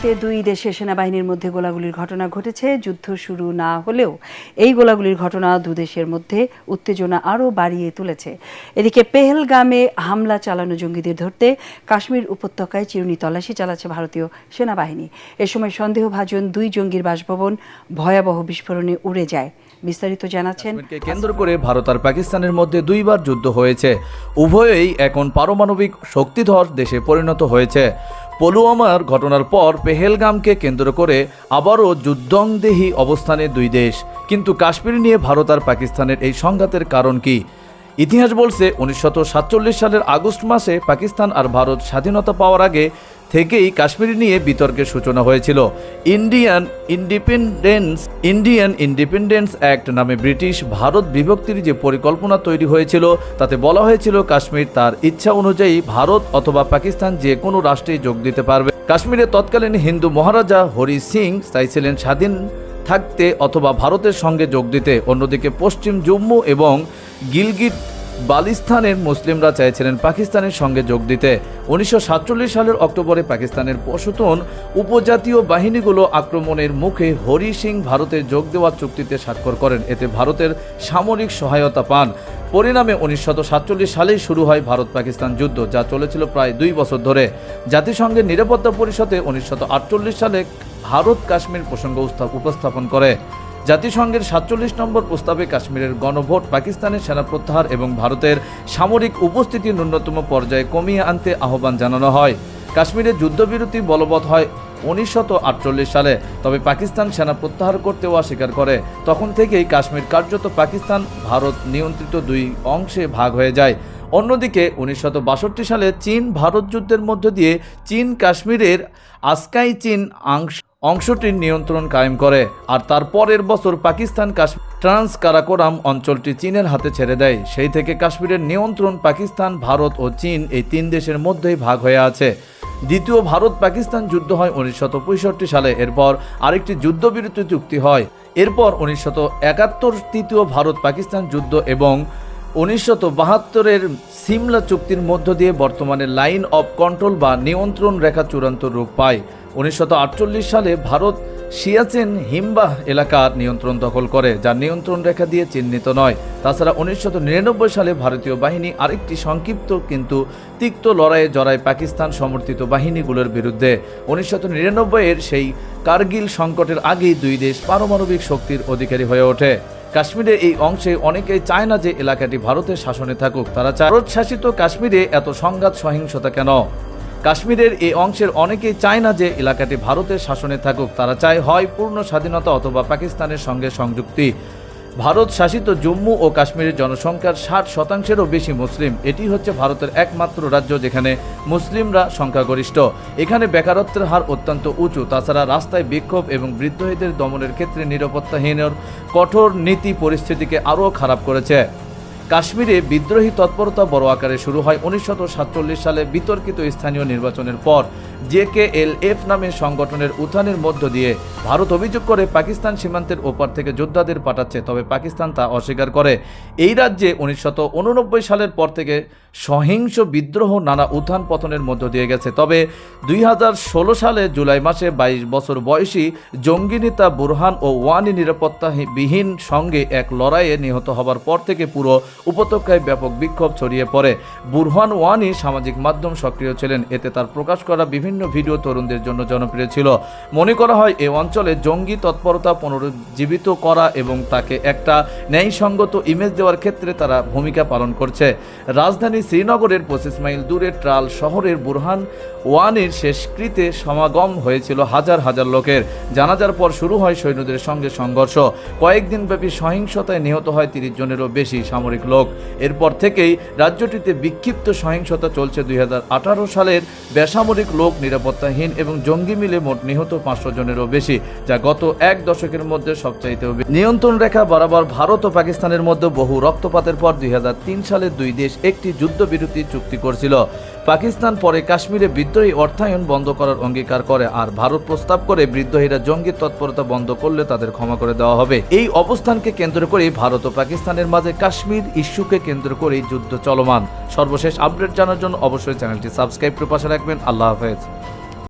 সীমান্তে দুই দেশের সেনাবাহিনীর মধ্যে গোলাগুলির ঘটনা ঘটেছে। যুদ্ধ শুরু না হলেও এই গোলাগুলির ঘটনা দুদেশের মধ্যে উত্তেজনা আরও বাড়িয়ে তুলেছে। এদিকে পেহেলগামে হামলা চালানো জঙ্গিদের ধরতে কাশ্মীর উপত্যকায় চিরুনি তল্লাশি চালাচ্ছে ভারতীয় সেনাবাহিনী। এ সময় সন্দেহভাজন দুই জঙ্গির বাসভবন ভয়াবহ বিস্ফোরণে উড়ে যায়। বিস্তারিত জানাচ্ছেন। কেন্দ্র করে ভারত আর পাকিস্তানের মধ্যে দুইবার যুদ্ধ হয়েছে। উভয়েই এখন পারমাণবিক শক্তিধর দেশে পরিণত হয়েছে। পুলওয়ামার ঘটনার পর পেহেলগামকে কেন্দ্র করে আবারও যুদ্ধংদেহী অবস্থানে দুই দেশ। কিন্তু কাশ্মীর নিয়ে ভারত আর পাকিস্তানের এই সংঘাতের কারণ কি? ইতিহাস বলছে 1947 সালের আগস্ট মাসে পাকিস্তান আর ভারত স্বাধীনতা পাওয়ার আগে থেকেই কাশ্মীর নিয়ে বিতর্কের সূচনা হয়েছিল। ইন্ডিয়ান ইন্ডিপেন্ডেন্স অ্যাক্ট নামে ব্রিটিশ ভারত বিভক্তির যে পরিকল্পনা তৈরি হয়েছিল তাতে বলা হয়েছিল কাশ্মীর তার ইচ্ছা অনুযায়ী ভারত অথবা পাকিস্তান যে কোনো রাষ্ট্রে যোগ দিতে পারবে। কাশ্মীরে তৎকালীন হিন্দু মহারাজা হরি সিং চাইছিলেন স্বাধীন থাকতে অথবা ভারতের সঙ্গে যোগ দিতে। অন্যদিকে পশ্চিম জম্মু এবং গিলগিট বালিস্তানের মুসলিমরা চাইছিলেন পাকিস্তানের সঙ্গে যোগ দিতে। 1947 সালের অক্টোবরে পাকিস্তানের পশতুন উপজাতীয় বাহিনীগুলো আক্রমণের মুখে হরি সিং ভারতের যোগ দেওয়ার চুক্তিতে স্বাক্ষর করেন। এতে ভারতের সামরিক সহায়তা পান। পরিণামে 1947 সালেই শুরু হয় ভারত পাকিস্তান যুদ্ধ, যা চলেছিল প্রায় 2 বছর ধরে। জাতিসংঘের নিরাপত্তা পরিষদে 1948 সালে ভারত কাশ্মীর প্রসঙ্গ উপস্থাপন করে। জাতিসংঘের 47 নম্বর প্রস্তাবে কাশ্মীরের গণভোট, পাকিস্তানের সেনা প্রত্যাহার এবং ভারতের সামরিক উপস্থিতি ন্যূনতম পর্যায়ে কমিয়ে আনতে আহ্বান জানানো হয়। কাশ্মীরে যুদ্ধবিরতি বলবৎ হয় 1948 সালে, তবে পাকিস্তান সেনা প্রত্যাহার করতেও অস্বীকার করে। তখন থেকেই কাশ্মীর কার্যত পাকিস্তান ভারত নিয়ন্ত্রিত দুই অংশে ভাগ হয়ে যায়। অন্যদিকে 1962 সালে চীন ভারত যুদ্ধের মধ্য দিয়ে চীন কাশ্মীরের আসকাই চীন অংশটির নিয়ন্ত্রণ কায়েম করে, আর তার পরের বছর পাকিস্তান ট্রান্স কারাকোরাম অঞ্চলটি চীনের হাতে ছেড়ে দেয়। সেই থেকে কাশ্মীরের নিয়ন্ত্রণ পাকিস্তান, ভারত ও চীন এই 3 দেশের মধ্যেই ভাগ হয়ে আছে। দ্বিতীয় ভারত পাকিস্তান যুদ্ধ হয় 1965 সালে। এরপর আরেকটি যুদ্ধবিরতি চুক্তি হয়। এরপর 1971 তৃতীয় ভারত পাকিস্তান যুদ্ধ এবং 1972 সিমলা চুক্তির মধ্য দিয়ে বর্তমানে লাইন অফ কন্ট্রোল বা নিয়ন্ত্রণ রেখা চূড়ান্ত রূপ পায়। 1948 সালে ভারত সিয়াচেন হিমবাহ এলাকার নিয়ন্ত্রণ দখল করে, যা নিয়ন্ত্রণ রেখা দিয়ে চিহ্নিত নয়। তাছাড়া 1999 সালে ভারতীয় বাহিনী আরেকটি সংক্ষিপ্ত কিন্তু তিক্ত লড়াইয়ে জড়ায় পাকিস্তান সমর্থিত বাহিনীগুলোর বিরুদ্ধে। 1999 সেই কার্গিল সংকটের আগেই দুই দেশ পারমাণবিক শক্তির অধিকারী হয়ে ওঠে। কাশ্মীরের এই অংশে অনেকেই চায় না যে এলাকাটি ভারতের শাসনে থাকুক। তারা চায় ভারত শাসিত কাশ্মীরে এত সংঘাত সহিংসতা কেন? কাশ্মীরের এই অংশের অনেকেই চায় না যে এলাকাটি ভারতের শাসনে থাকুক। তারা চায় হয় পূর্ণ স্বাধীনতা অথবা পাকিস্তানের সঙ্গে সংযুক্তি। ভারত শাসিত জম্মু ও কাশ্মীরের জনসংখ্যার 60%-এরও বেশি মুসলিম। এটি হচ্ছে ভারতের একমাত্র রাজ্য যেখানে মুসলিমরা সংখ্যাগরিষ্ঠ। এখানে বেকারত্বের হার অত্যন্ত উঁচু। তাছাড়া রাস্তায় বিক্ষোভ এবং বৃদ্ধদের দমনের ক্ষেত্রে নিরাপত্তাহীনের কঠোর নীতি পরিস্থিতিকে আরও খারাপ করেছে। কাশ্মীরে বিদ্রোহী তৎপরতা বড় আকারে শুরু হয় 1947 সালে বিতর্কিত স্থানীয় নির্বাচনের পর। JKLF নামের সংগঠনের উত্থানের মধ্য দিয়ে ভারত অভিযোগ করে পাকিস্তান সীমান্তের ওপার থেকে যোদ্ধাদের পাঠাচ্ছে, তবে পাকিস্তান তা অস্বীকার করে। এই রাজ্যে 1989 সালের পর থেকে সহিংস বিদ্রোহ নানা উত্থান পতনের মধ্য দিয়ে গেছে। তবে 2016 সালে জুলাই মাসে 22 বছর বয়সী জঙ্গি নেতা বুরহান ও ওয়ানি নিরাপত্তাবিহীন সঙ্গে এক লড়াইয়ে নিহত হবার পর থেকে পুরো উপত্যকায় ব্যাপক বিক্ষোভ ছড়িয়ে পড়ে। বুরহান ওয়ানি সামাজিক মাধ্যম সক্রিয় ছিলেন। এতে তার প্রকাশ করা বিভিন্ন ভিডিও তরুণদের জন্য জনপ্রিয় ছিল। মনে করা হয় এই অঞ্চলে জঙ্গি তৎপরতা পুনরুজ্জীবিত করা এবং তাকে একটা ন্যায়সঙ্গত ইমেজ দেওয়ার ক্ষেত্রে তারা ভূমিকা পালন করছে। রাজধানী শ্রীনগরের 25 মাইল দূরে ট্রাল শহরের বুরহান ওয়ানির শেষকৃত্যে সমাগম হয়েছিল হাজার হাজার লোকের। জানাজার পর শুরু হয় সৈন্যদের সঙ্গে সংঘর্ষ। কয়েকদিন ব্যাপী সহিংসতায় নিহত হয় 30 জনেরও বেশি সামরিক লোক। এরপর থেকেই রাজ্যটিতে বিক্ষিপ্ত সহিংসতা চলছে। 2018 সালের বেসামরিক লোক, নিরাপত্তাহীন এবং জঙ্গি মিলে মোট নিহত 500 জনেরও বেশি, যা গত 1 দশকের মধ্যে সবচাইতে বেশি। নিয়ন্ত্রণ রেখা বরাবর ভারত ও পাকিস্তানের মধ্যে বহু রক্তপাতের পর 2003 সালে দুই দেশ একটি যুদ্ধবিরতি চুক্তি করেছিল। পাকিস্তান পরে কাশ্মীরে বিদ্রোহী অর্থায়ন বন্ধ করার অঙ্গীকার করে, আর ভারত প্রস্তাব করে বিদ্রোহীরা জঙ্গি তৎপরতা বন্ধ করলে তাদের ক্ষমা করে দেওয়া হবে। এই অবস্থানকে কেন্দ্র করে ভারত ও পাকিস্তানের মাঝে কাশ্মীর ইস্যুকে কেন্দ্র করে যুদ্ধ চলমান। সর্বশেষ আপডেট জানার জন্য অবশ্যই চ্যানেলটি সাবস্ক্রাইব করে পাশে রাখবেন। আল্লাহ হাফেজ।